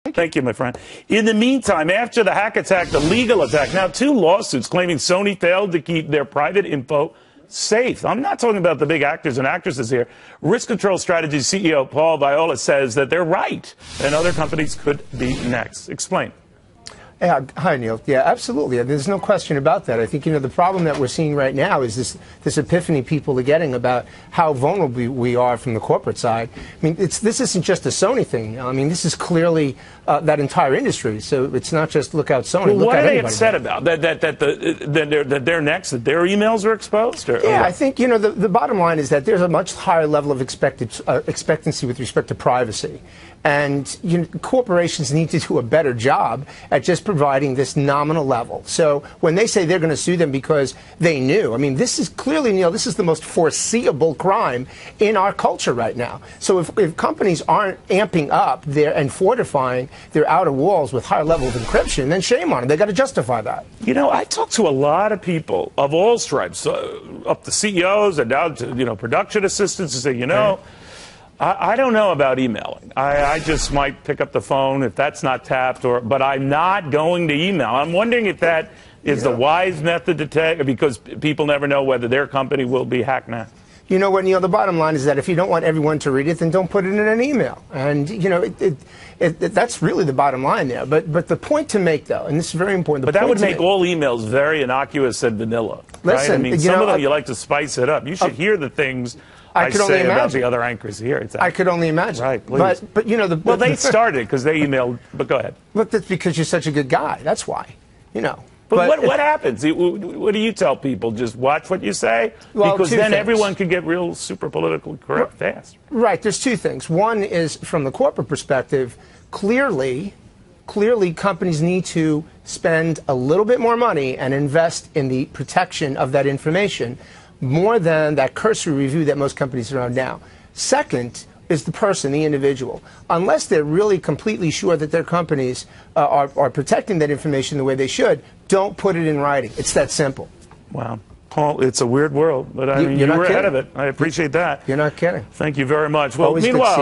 Thank you, my friend. In the meantime, after the hack attack, the legal attack, now 2 lawsuits claiming Sony failed to keep their private info safe. I'm not talking about the big actors and actresses here. Risk Control Strategies CEO Paul Viollis says that they're right and other companies could be next. Explain. Yeah, hi, Neil. Yeah, absolutely. There's no question about that. I think, the problem that we're seeing right now is this epiphany people are getting about how vulnerable we are from the corporate side. I mean, this isn't just a Sony thing. I mean, this is clearly that entire industry. So it's not just look out Sony. Well, look what at are they anybody. upset about? That they're next, that their emails are exposed? Or I think, the bottom line is that there's a much higher level of expectancy with respect to privacy. And corporations need to do a better job at just providing this nominal level. So when they say they're going to sue them because they knew, I mean, this is clearly, Neil, this is the most foreseeable crime in our culture right now. So if companies aren't amping up and fortifying their outer walls with higher level of encryption, then shame on them. They've got to justify that. I talk to a lot of people of all stripes, up to CEOs and down to, production assistants, who say, I don't know about emailing. I just might pick up the phone if that's not tapped, but I'm not going to email. I'm wondering if that is the wise method to take, because people never know whether their company will be hacked now. You know what, Neil, the bottom line is that if you don't want everyone to read it, then don't put it in an email. And, that's really the bottom line there. But the point to make, though, and this is very important. But that would make all emails very innocuous and vanilla. Listen, right? I mean, some of them you like to spice it up. You should hear the things I say about the other anchors here. Exactly. I could only imagine. Right, please. But well, they started because they emailed. But go ahead. But that's because you're such a good guy. That's why. But what happens? What do you tell people? Just watch what you say? Well, because then things. Everyone can get real super politically correct fast. Right. There's 2 things. One is from the corporate perspective, clearly companies need to spend a little bit more money and invest in the protection of that information more than that cursory review that most companies are on now. Second is the person, the individual. Unless they're really completely sure that their companies are protecting that information the way they should, don't put it in writing. It's that simple. Wow. Paul, it's a weird world, but I mean, you were ahead of it. I appreciate that. You're not kidding. Thank you very much. Well, Always meanwhile...